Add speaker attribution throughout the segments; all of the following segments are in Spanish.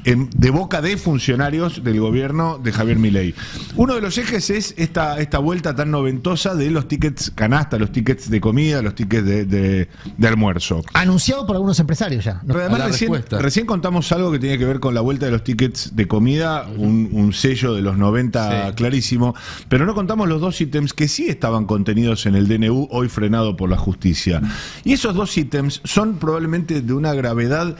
Speaker 1: de boca de funcionarios del gobierno de Javier Milei. Uno de los ejes es esta vuelta tan noventosa de los tickets canasta, los tickets de comida, los tickets de almuerzo.
Speaker 2: Anunciado por algunos empresarios ya.
Speaker 1: Pero además recién contamos algo que tiene que ver con la vuelta de los tickets de comida, un sello de los 90 clarísimo, pero no contamos los dos ítems que sí estaban contenidos en el DNU, hoy frenado por la justicia. Y esos dos ítems son probablemente de una gravedad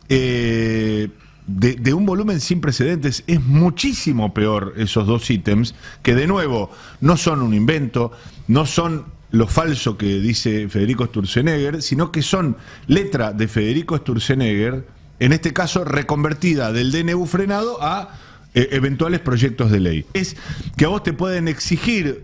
Speaker 1: de un volumen sin precedentes. Es muchísimo peor esos dos ítems, que de nuevo no son un invento, no son lo falso que dice Federico Sturzenegger, sino que son letra de Federico Sturzenegger, en este caso reconvertida del DNU frenado a eventuales proyectos de ley. Es que a vos te pueden exigir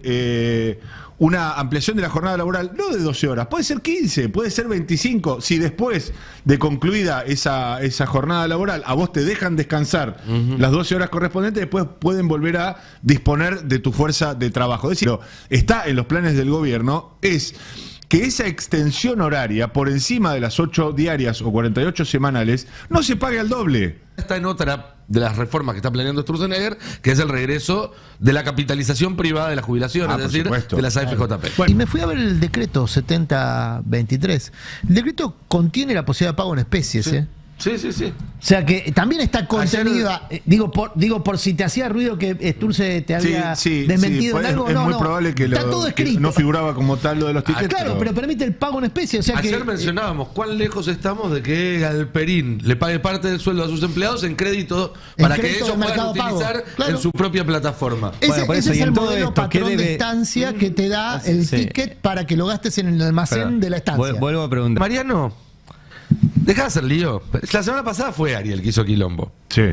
Speaker 1: una ampliación de la jornada laboral, no de 12 horas, puede ser 15, puede ser 25, si después de concluida esa jornada laboral a vos te dejan descansar las 12 horas correspondientes, después pueden volver a disponer de tu fuerza de trabajo. Es decir, está en los planes del gobierno, es que esa extensión horaria por encima de las 8 diarias o 48 semanales no se pague al doble.
Speaker 3: Está en otra de las reformas que está planeando Sturzenegger, que es el regreso de la capitalización privada de la jubilación, es decir, de las AFJP.
Speaker 2: Bueno. Y me fui a ver el decreto 7023. El decreto contiene la posibilidad de pago en especies,
Speaker 3: Sí. Sí.
Speaker 2: O sea que también está contenida, digo por si te hacía ruido que Sturze te había desmentido en algo.
Speaker 1: Es muy probable que,
Speaker 2: está todo escrito.
Speaker 1: Que no figuraba como tal lo de los tickets.
Speaker 2: Claro, pero permite el pago en especie. O sea
Speaker 3: ayer mencionábamos cuán lejos estamos de que Galperín le pague parte del sueldo a sus empleados en crédito para que ellos puedan utilizar en su propia plataforma.
Speaker 2: Ese es el modelo patrón de estancia que te da el ticket para que lo gastes en el almacén de la estancia.
Speaker 4: Vuelvo a preguntar.
Speaker 3: Mariano, deja de hacer lío. La semana pasada fue Ariel que hizo quilombo.
Speaker 1: Sí.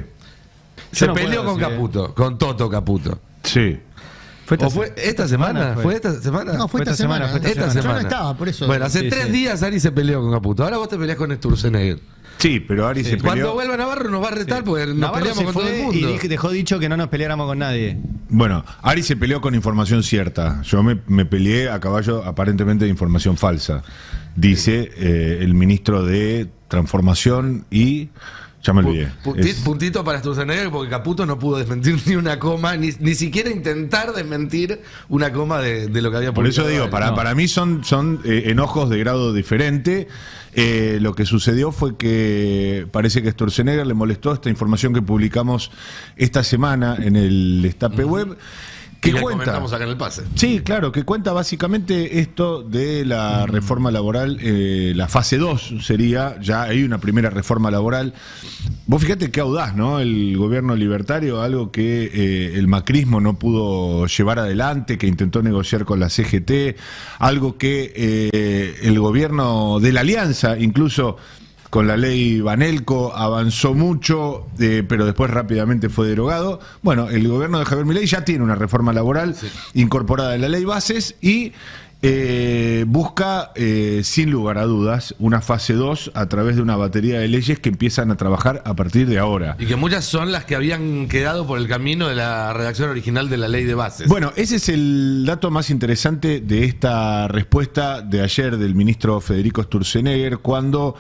Speaker 3: Se peleó con Caputo, con Toto Caputo.
Speaker 1: Sí.
Speaker 3: ¿Fue esta semana? ¿Fue esta semana?
Speaker 2: No, fue esta semana.
Speaker 3: Yo
Speaker 2: no estaba, por eso.
Speaker 3: Bueno, hace 3 días Ari se peleó con Caputo. Ahora vos te peleás con Sturzenegger.
Speaker 1: Sí, pero Ari se peleó.
Speaker 3: Cuando vuelva Navarro nos va a retar porque nos
Speaker 4: Navarro
Speaker 3: peleamos con todo el mundo.
Speaker 4: Y dejó dicho que no nos peleáramos con nadie.
Speaker 1: Bueno, Ari se peleó con información cierta. Yo me peleé a caballo aparentemente de información falsa. Dice el ministro de Transformación y... Ya me olvidé.
Speaker 3: Puntito para Sturzenegger porque Caputo no pudo desmentir ni una coma, ni siquiera intentar desmentir una coma de lo que había publicado.
Speaker 1: Por eso digo, para mí son enojos de grado diferente. Lo que sucedió fue que parece que Sturzenegger le molestó esta información que publicamos esta semana en el Destape Web.
Speaker 3: Que comentamos acá en el pase.
Speaker 1: Sí, claro, que cuenta básicamente esto de la reforma laboral, la fase 2 sería, ya hay una primera reforma laboral. Vos fíjate qué audaz, ¿no? El gobierno libertario, algo que el macrismo no pudo llevar adelante, que intentó negociar con la CGT, algo que el gobierno de la Alianza, incluso con la ley Banelco, avanzó mucho, pero después rápidamente fue derogado. Bueno, el gobierno de Javier Milei ya tiene una reforma laboral incorporada en la ley Bases y busca, sin lugar a dudas, una fase 2 a través de una batería de leyes que empiezan a trabajar a partir de ahora.
Speaker 3: Y que muchas son las que habían quedado por el camino de la redacción original de la ley de bases.
Speaker 1: Bueno, ese es el dato más interesante de esta respuesta de ayer del ministro Federico Sturzenegger, cuando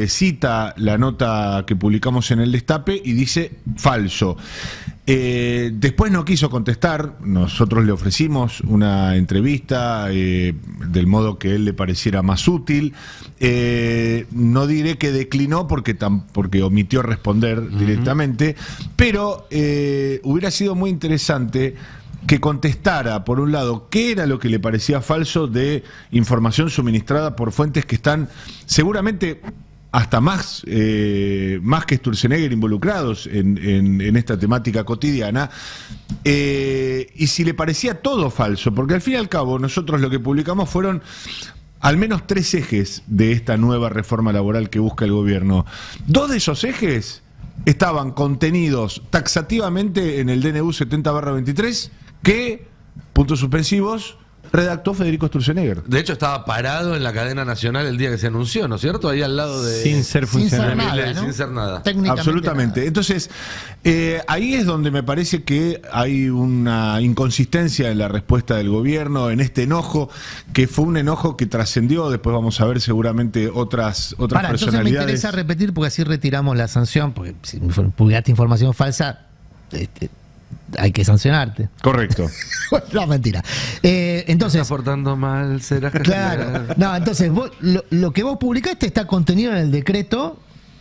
Speaker 1: cita la nota que publicamos en el Destape y dice falso. Después no quiso contestar, nosotros le ofrecimos una entrevista del modo que él le pareciera más útil. No diré que declinó porque omitió responder directamente, pero hubiera sido muy interesante que contestara, por un lado, qué era lo que le parecía falso de información suministrada por fuentes que están seguramente hasta más que Sturzenegger involucrados en esta temática cotidiana, y si le parecía todo falso, porque al fin y al cabo nosotros lo que publicamos fueron al menos 3 ejes de esta nueva reforma laboral que busca el gobierno. 2 de esos ejes estaban contenidos taxativamente en el DNU 70/23, que, puntos suspensivos, redactó Federico Sturzenegger.
Speaker 3: De hecho, estaba parado en la cadena nacional el día que se anunció, ¿no es cierto? Ahí al lado de...
Speaker 4: Sin ser funcionario.
Speaker 3: Sin ser nada.
Speaker 1: Absolutamente. Nada. Entonces, ahí es donde me parece que hay una inconsistencia en la respuesta del gobierno, en este enojo, que fue un enojo que trascendió, después vamos a ver seguramente otras personalidades.
Speaker 2: Entonces me interesa repetir, porque así retiramos la sanción, porque si publicaste información falsa... hay que sancionarte.
Speaker 1: Correcto.
Speaker 2: No, mentira. Entonces,
Speaker 3: está portando mal, será
Speaker 2: claro. No, entonces lo que vos publicaste está contenido en el decreto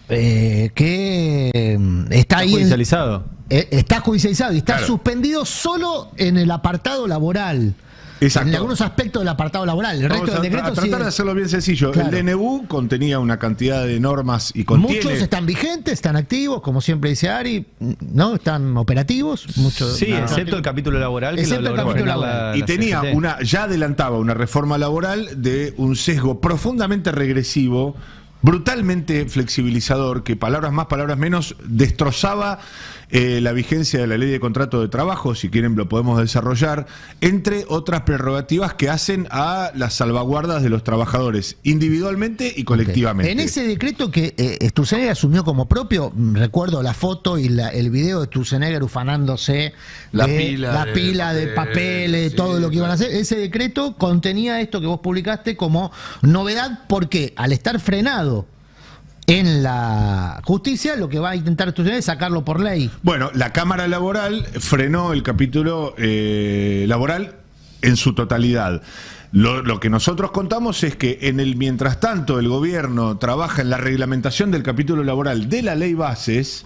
Speaker 2: que está ahí
Speaker 4: judicializado.
Speaker 2: Está judicializado y está suspendido solo en el apartado laboral.
Speaker 1: Exacto.
Speaker 2: En algunos aspectos del apartado laboral. El resto del decreto
Speaker 1: a tratar de hacerlo bien sencillo. Claro. El DNU contenía una cantidad de normas y contiene...
Speaker 2: Muchos están vigentes, están activos, como siempre dice Ari, ¿no? Están operativos. Muchos,
Speaker 4: sí, excepto el capítulo laboral.
Speaker 2: Excepto el capítulo laboral.
Speaker 1: Y tenía ya adelantaba una reforma laboral de un sesgo profundamente regresivo, brutalmente flexibilizador, que palabras más, palabras menos, destrozaba la vigencia de la ley de contrato de trabajo, si quieren lo podemos desarrollar, entre otras prerrogativas que hacen a las salvaguardas de los trabajadores, individualmente y colectivamente.
Speaker 2: En ese decreto que Sturzenegger asumió como propio, recuerdo la foto y el video de Sturzenegger ufanándose la pila de papeles, todo lo que iban a hacer. Ese decreto contenía esto que vos publicaste como novedad, porque al estar frenado en la justicia, lo que va a intentar Sturzenegger es sacarlo por ley.
Speaker 1: Bueno, la Cámara Laboral frenó el capítulo laboral en su totalidad. Lo que nosotros contamos es que mientras tanto el gobierno trabaja en la reglamentación del capítulo laboral de la ley bases,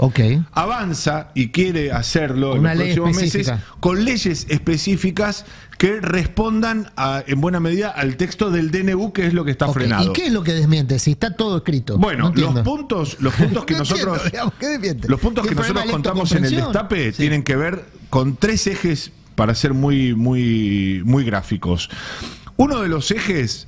Speaker 1: avanza y quiere hacerlo en los próximos meses con leyes específicas que respondan en buena medida al texto del DNU, que es lo que está frenado.
Speaker 2: ¿Y qué es lo que desmiente? Si está todo escrito.
Speaker 1: Bueno, los puntos que nosotros contamos en el destape tienen que ver con 3 ejes, para ser muy gráficos. Uno de los ejes,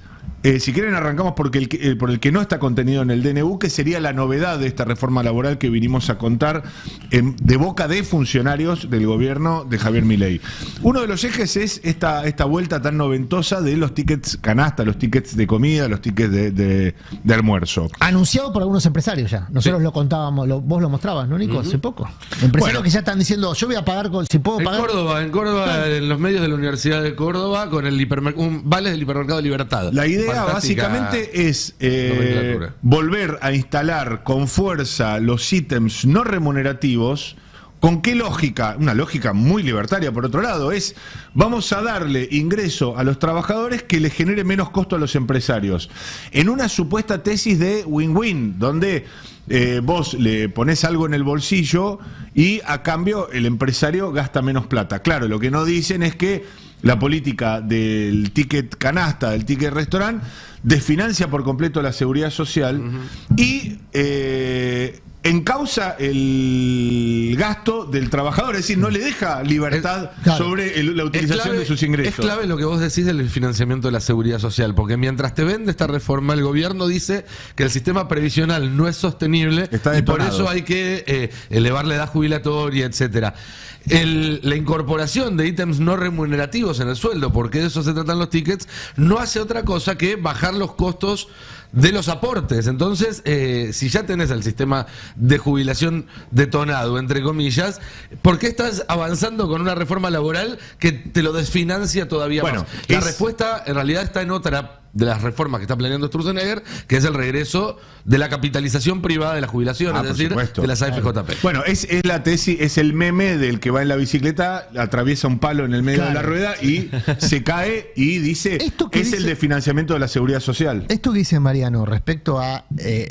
Speaker 1: si quieren arrancamos por el que no está contenido en el DNU, que sería la novedad de esta reforma laboral que vinimos a contar de boca de funcionarios del gobierno de Javier Milei. Uno de los ejes es esta vuelta tan noventosa de los tickets canasta, los tickets de comida, los tickets de almuerzo.
Speaker 2: Anunciado por algunos empresarios ya. Nosotros lo contábamos, vos lo mostrabas, ¿no, Nico? Hace poco. Empresarios que ya están diciendo, yo voy a pagar si puedo pagar.
Speaker 3: En Córdoba, en los medios de la Universidad de Córdoba, con vales del hipermercado Libertad.
Speaker 1: La idea básicamente es volver a instalar con fuerza los ítems no remunerativos. ¿Con qué lógica? Una lógica muy libertaria, por otro lado, es vamos a darle ingreso a los trabajadores que les genere menos costo a los empresarios. En una supuesta tesis de win-win, donde vos le ponés algo en el bolsillo y a cambio el empresario gasta menos plata. Claro, lo que no dicen es que la política del ticket canasta, del ticket restaurante, desfinancia por completo la seguridad social y encausa el gasto del trabajador, es decir, no le deja libertad sobre la utilización de sus ingresos.
Speaker 3: Es clave lo que vos decís del financiamiento de la seguridad social, porque mientras te vende esta reforma, el gobierno dice que el sistema previsional no es sostenible y por eso hay que elevar la edad jubilatoria, etcétera. La incorporación de ítems no remunerativos en el sueldo, porque de eso se tratan los tickets, no hace otra cosa que bajar los costos de los aportes. Entonces, si ya tenés el sistema de jubilación detonado, entre comillas, ¿por qué estás avanzando con una reforma laboral que te lo desfinancia todavía más? La respuesta en realidad está en otra de las reformas que está planeando Sturzenegger, que es el regreso de la capitalización privada de la jubilación, es decir, de las AFJP.
Speaker 1: Bueno, es la tesis, es el meme del que va en la bicicleta, atraviesa un palo en el medio de la rueda y se cae y dice, el de financiamiento de la seguridad social.
Speaker 2: Esto que dice Mariano respecto a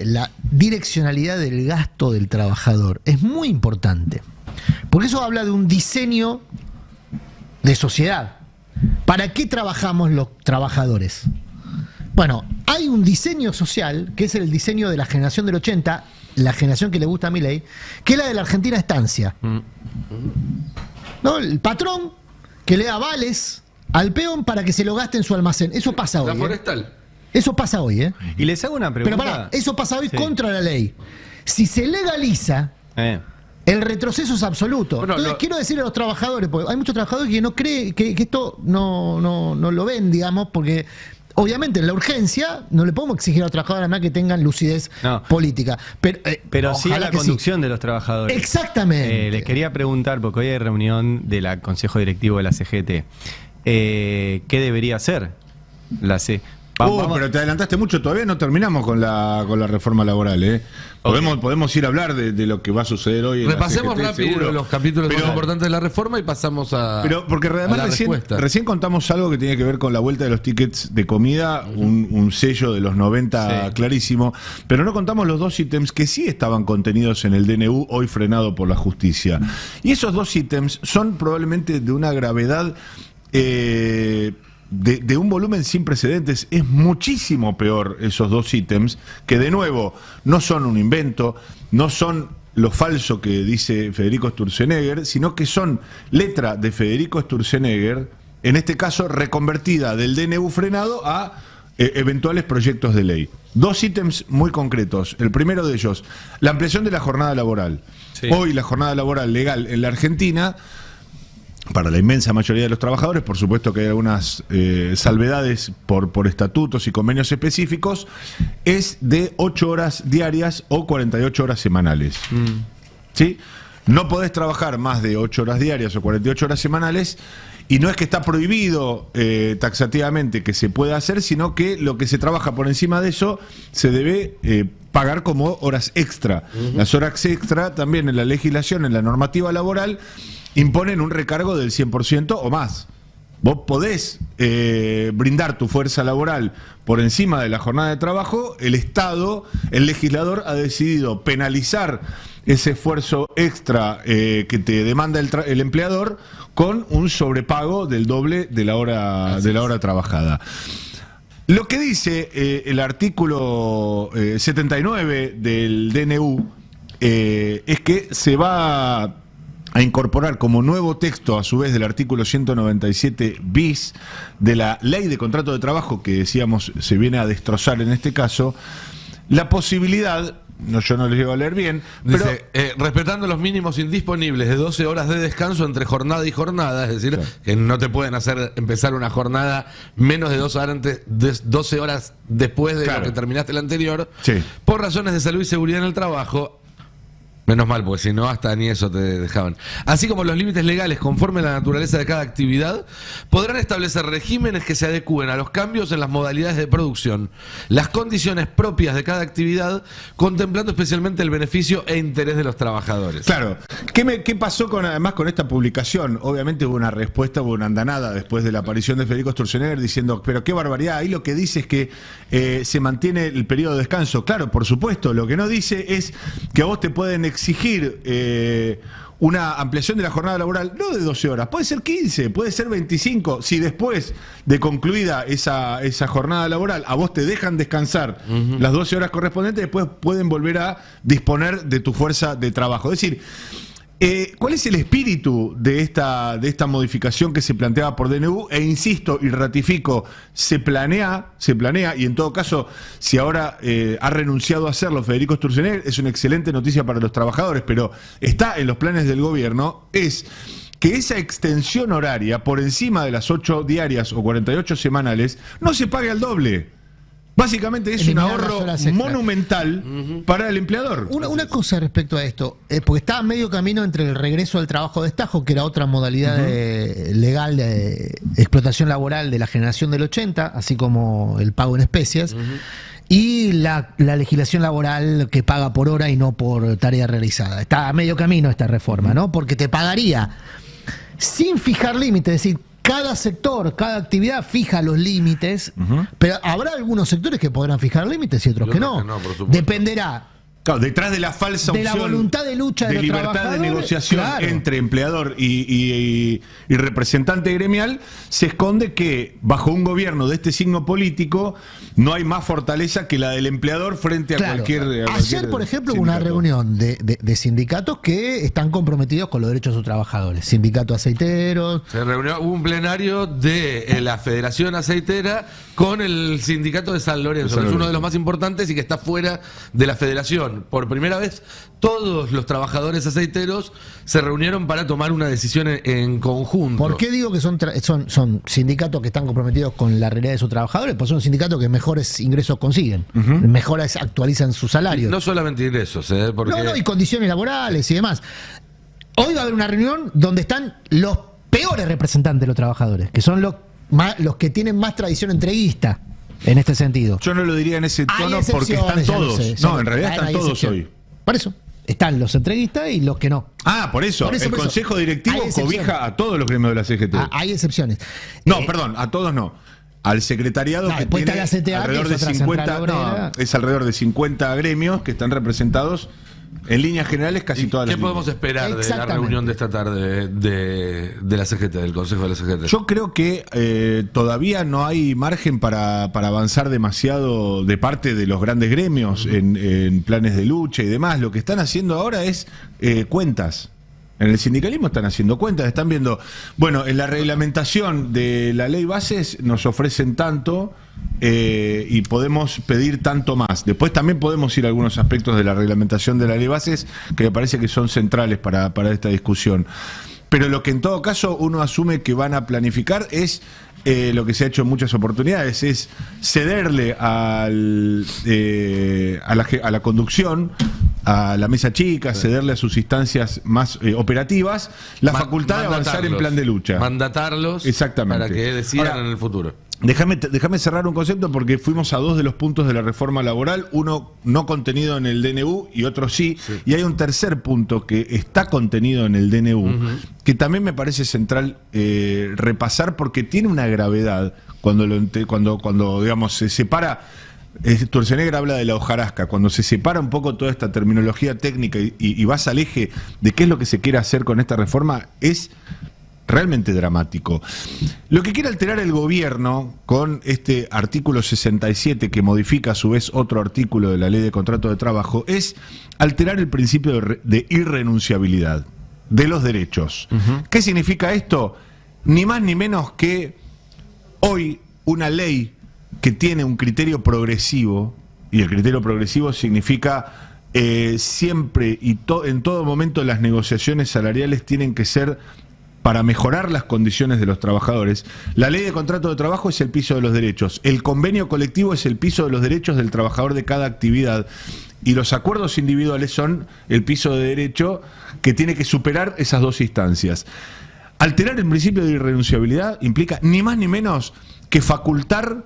Speaker 2: la direccionalidad del gasto del trabajador es muy importante, porque eso habla de un diseño de sociedad. ¿Para qué trabajamos los trabajadores? Bueno, hay un diseño social, que es el diseño de la generación del 80, la generación que le gusta a Milei, que es la de la Argentina estancia. ¿No? El patrón que le da vales al peón para que se lo gaste en su almacén. Eso pasa hoy.
Speaker 3: La forestal.
Speaker 2: Eso pasa hoy, ¿eh?
Speaker 4: Y les hago una pregunta.
Speaker 2: Pero pará, eso pasa hoy contra la ley. Si se legaliza, el retroceso es absoluto.
Speaker 3: Bueno,
Speaker 2: Entonces, quiero decirle a los trabajadores, porque hay muchos trabajadores que no creen que esto no lo ven, digamos, porque obviamente en la urgencia no le podemos exigir a los trabajadores además que tengan lucidez política.
Speaker 4: Pero sí a la conducción de los trabajadores.
Speaker 2: Exactamente.
Speaker 4: Les quería preguntar, porque hoy hay reunión del Consejo Directivo de la CGT. ¿Qué debería hacer la C?
Speaker 1: Pero te adelantaste mucho, todavía no terminamos con la reforma laboral, ¿eh? Podemos ir a hablar de lo que va a suceder hoy.
Speaker 3: Repasemos rápido los capítulos más importantes de la reforma y pasamos a.
Speaker 1: Pero porque además recién contamos algo que tiene que ver con la vuelta de los tickets de comida, un sello de los 90 clarísimo, pero no contamos los dos ítems que sí estaban contenidos en el DNU, hoy frenado por la justicia. Y esos dos ítems son probablemente de una gravedad de un volumen sin precedentes. Es muchísimo peor esos dos ítems, que de nuevo no son un invento, no son lo falso que dice Federico Sturzenegger, sino que son letra de Federico Sturzenegger, en este caso reconvertida del DNU frenado a eventuales proyectos de ley. Dos ítems muy concretos. El primero de ellos, la ampliación de la jornada laboral. Sí. Hoy la jornada laboral legal en la Argentina, para la inmensa mayoría de los trabajadores, por supuesto que hay algunas salvedades por estatutos y convenios específicos, es de 8 horas diarias o 48 horas semanales. ¿Sí? No podés trabajar más de 8 horas diarias o 48 horas semanales, y no es que está prohibido taxativamente que se pueda hacer, sino que lo que se trabaja por encima de eso se debe pagar como horas extra. Las horas extra también en la legislación, en la normativa laboral, imponen un recargo del 100% o más. Vos podés brindar tu fuerza laboral por encima de la jornada de trabajo. El Estado, el legislador, ha decidido penalizar ese esfuerzo extra que te demanda el empleador con un sobrepago del doble de la hora trabajada. Lo que dice el artículo 79 del DNU es que se va a incorporar como nuevo texto, a su vez, del artículo 197 bis de la Ley de Contrato de Trabajo, que decíamos se viene a destrozar en este caso, la posibilidad, yo no les llego a leer bien,
Speaker 3: dice, respetando los mínimos indisponibles de 12 horas de descanso entre jornada y jornada, es decir, que no te pueden hacer empezar una jornada menos de 12 horas después de lo que terminaste la anterior, por razones de salud y seguridad en el trabajo. Menos mal, porque si no, hasta ni eso te dejaban. Así como los límites legales, conforme a la naturaleza de cada actividad, podrán establecer regímenes que se adecúen a los cambios en las modalidades de producción, las condiciones propias de cada actividad, contemplando especialmente el beneficio e interés de los trabajadores.
Speaker 1: Claro. ¿Qué pasó además con esta publicación? Obviamente hubo una respuesta, hubo una andanada después de la aparición de Federico Sturzenegger diciendo, pero qué barbaridad, ahí lo que dice es que se mantiene el periodo de descanso. Claro, por supuesto, lo que no dice es que a vos te pueden exigir una ampliación de la jornada laboral, no de 12 horas, puede ser 15, puede ser 25, si después de concluida esa jornada laboral a vos te dejan descansar las 12 horas correspondientes, después pueden volver a disponer de tu fuerza de trabajo. Es decir, ¿cuál es el espíritu de esta modificación que se planteaba por DNU? E insisto y ratifico, se planea, y en todo caso, si ahora ha renunciado a hacerlo Federico Sturzenegger, es una excelente noticia para los trabajadores, pero está en los planes del gobierno, es que esa extensión horaria por encima de las 8 diarias o 48 semanales no se pague al doble. Básicamente es un ahorro monumental para el empleador.
Speaker 2: Una cosa respecto a esto, porque está a medio camino entre el regreso al trabajo de destajo, que era otra modalidad legal de explotación laboral de la generación del 80, así como el pago en especias, y la legislación laboral que paga por hora y no por tarea realizada. Está a medio camino esta reforma, ¿no? Porque te pagaría sin fijar límites, es decir, cada sector, cada actividad fija los límites, pero habrá algunos sectores que podrán fijar límites y otros que no. Dependerá.
Speaker 1: Claro, detrás de la falsa opción
Speaker 2: de la voluntad de lucha de los
Speaker 1: libertad de negociación entre empleador y representante gremial, se esconde que bajo un gobierno de este signo político no hay más fortaleza que la del empleador frente a cualquier.
Speaker 2: Ayer, por ejemplo, hubo una reunión de sindicatos que están comprometidos con los derechos de sus trabajadores. Sindicato aceiteros.
Speaker 3: Hubo un plenario de la Federación Aceitera con el sindicato de San Lorenzo, que es uno de los más importantes y que está fuera de la Federación. reunión. Por primera vez, todos los trabajadores aceiteros se reunieron para tomar una decisión en conjunto.
Speaker 2: ¿Por qué digo que son sindicatos que están comprometidos con la realidad de sus trabajadores? Pues son sindicatos que mejores ingresos consiguen, mejores actualizan sus salarios.
Speaker 3: No solamente ingresos, porque...
Speaker 2: No, y condiciones laborales y demás. Hoy va a haber una reunión donde están los peores representantes de los trabajadores, que son los que tienen más tradición entreguista en este sentido.
Speaker 1: Yo no lo diría en ese tono porque están todos. No, en realidad están todos hoy.
Speaker 2: Por eso. Están los entreguistas y los que no.
Speaker 1: Ah, por eso. El Consejo Directivo cobija a todos los gremios de la CGT.
Speaker 2: Hay excepciones.
Speaker 1: No, perdón, a todos no. Al secretariado que tiene
Speaker 2: la CTA,
Speaker 1: alrededor de 50, es alrededor de 50 gremios que están representados en líneas generales casi todas las.
Speaker 3: ¿Qué podemos esperar de la reunión de esta tarde de la CGT, del Consejo de la CGT?
Speaker 1: Yo creo que todavía no hay margen para avanzar demasiado de parte de los grandes gremios en planes de lucha y demás. Lo que están haciendo ahora es cuentas. En el sindicalismo están haciendo cuentas, están viendo, bueno, en la reglamentación de la ley bases nos ofrecen tanto y podemos pedir tanto más. Después también podemos ir a algunos aspectos de la reglamentación de la ley bases que me parece que son centrales para esta discusión. Pero lo que en todo caso uno asume que van a planificar es lo que se ha hecho en muchas oportunidades, es cederle a la conducción, a la mesa chica, cederle a sus instancias más operativas la facultad de avanzar en plan de lucha.
Speaker 3: Mandatarlos.
Speaker 1: Exactamente.
Speaker 3: Para que decidan en el futuro.
Speaker 1: Déjame cerrar un concepto porque fuimos a dos de los puntos de la reforma laboral, uno no contenido en el DNU y otro sí. Y hay un tercer punto que está contenido en el DNU, que también me parece central repasar porque tiene una gravedad cuando digamos se separa. Sturzenegger habla de la hojarasca, cuando se separa un poco toda esta terminología técnica y vas al eje de qué es lo que se quiere hacer con esta reforma, es realmente dramático. Lo que quiere alterar el gobierno con este artículo 67, que modifica a su vez otro artículo de la Ley de Contrato de Trabajo, es alterar el principio de irrenunciabilidad de los derechos. ¿Qué significa esto? Ni más ni menos que hoy una ley que tiene un criterio progresivo, y el criterio progresivo significa siempre y en todo momento las negociaciones salariales tienen que ser para mejorar las condiciones de los trabajadores. La ley de contrato de trabajo es el piso de los derechos, el convenio colectivo es el piso de los derechos del trabajador de cada actividad, y los acuerdos individuales son el piso de derecho que tiene que superar esas dos instancias. Alterar el principio de irrenunciabilidad implica ni más ni menos que facultar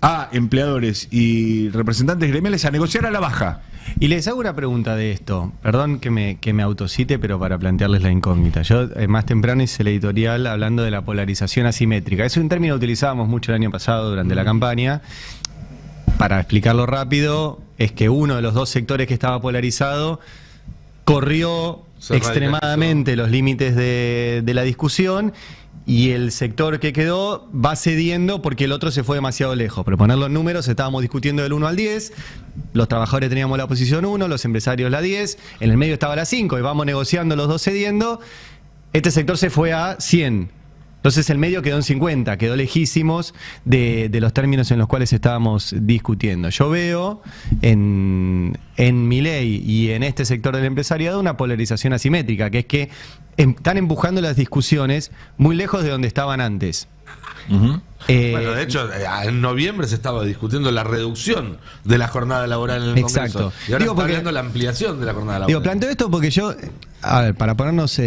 Speaker 1: a empleadores y representantes gremiales a negociar a la baja.
Speaker 4: Y les hago una pregunta de esto, perdón que me autocite, pero para plantearles la incógnita. Yo más temprano hice el editorial hablando de la polarización asimétrica. Es un término que utilizábamos mucho el año pasado durante la campaña. Para explicarlo rápido, es que uno de los dos sectores que estaba polarizado corrió extremadamente los límites de la discusión, y el sector que quedó va cediendo porque el otro se fue demasiado lejos. Por poner los números, estábamos discutiendo del 1 al 10, los trabajadores teníamos la posición 1, los empresarios la 10, en el medio estaba la 5, y vamos negociando los dos cediendo. Este sector se fue a 100. Entonces el medio quedó en 50, quedó lejísimos de los términos en los cuales estábamos discutiendo. Yo veo en Milei y en este sector del empresariado una polarización asimétrica, que es que están empujando las discusiones muy lejos de donde estaban antes.
Speaker 3: Bueno, de hecho, en noviembre se estaba discutiendo la reducción de la jornada laboral en el Congreso. Y ahora está hablando la ampliación de la jornada laboral.
Speaker 4: Planteo esto porque yo, a ver, para ponernos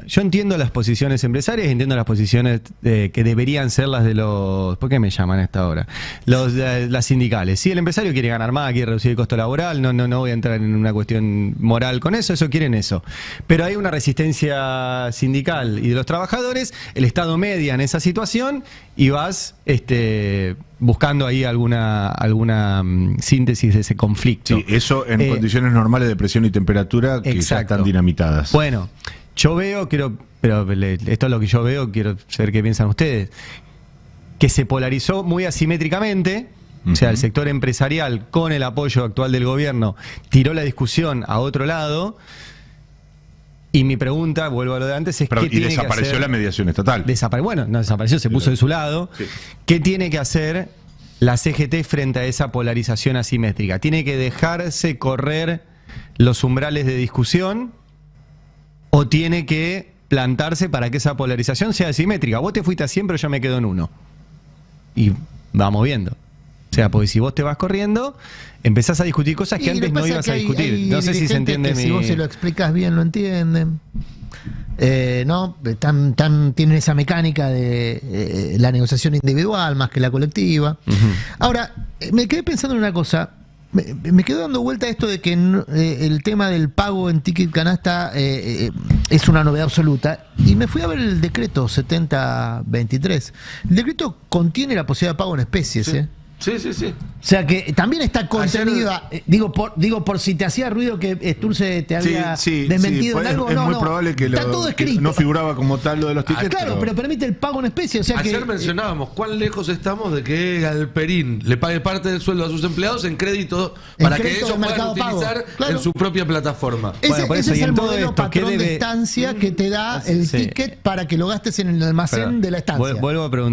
Speaker 4: yo entiendo las posiciones empresarias, entiendo las posiciones que deberían ser las de los... ¿Por qué me llaman a esta hora? Las sindicales. Si el empresario quiere ganar más, quiere reducir el costo laboral, no voy a entrar en una cuestión moral con eso quieren eso. Pero hay una resistencia sindical y de los trabajadores, el Estado media en esa situación y vas buscando ahí alguna síntesis de ese conflicto.
Speaker 1: Sí, eso en condiciones normales de presión y temperatura que ya están dinamitadas.
Speaker 4: Bueno, yo veo, pero esto es lo que yo veo, quiero saber qué piensan ustedes, que se polarizó muy asimétricamente. O sea, el sector empresarial, con el apoyo actual del gobierno, tiró la discusión a otro lado. Y mi pregunta, vuelvo a lo de antes, es ¿qué tiene que hacer? Y
Speaker 1: desapareció la mediación estatal.
Speaker 4: Bueno, no desapareció, se puso de su lado. Sí. ¿Qué tiene que hacer la CGT frente a esa polarización asimétrica? ¿Tiene que dejarse correr los umbrales de discusión o tiene que plantarse para que esa polarización sea simétrica. Vos te fuiste a 100, pero yo me quedo en 1. Y vamos viendo. O sea, porque si vos te vas corriendo, empezás a discutir cosas que antes no ibas a discutir. No sé si se entiende
Speaker 2: si vos se lo explicas bien, lo entienden. ¿No? Tienen esa mecánica de la negociación individual más que la colectiva. Ahora, me quedé pensando en una cosa. Me quedo dando vuelta a esto de que el tema del pago en ticket canasta es una novedad absoluta. Y me fui a ver el decreto 7023. El decreto contiene la posibilidad de pago en especies,
Speaker 3: Sí. Sí.
Speaker 2: O sea que también está contenida. Digo por si te hacía ruido que Sturze te había desmentido en algo.
Speaker 1: Es muy probable que,
Speaker 2: está todo escrito.
Speaker 1: Que no figuraba como tal lo de los tickets.
Speaker 2: Claro, pero permite el pago en especie. O sea
Speaker 3: ayer mencionábamos cuán lejos estamos de que Galperín le pague parte del sueldo a sus empleados en crédito para que ellos puedan utilizar en su propia plataforma.
Speaker 2: Ese es el modelo patrón de estancia que te da el ticket para que lo gastes en el almacén de la estancia.
Speaker 4: Vuelvo a preguntar.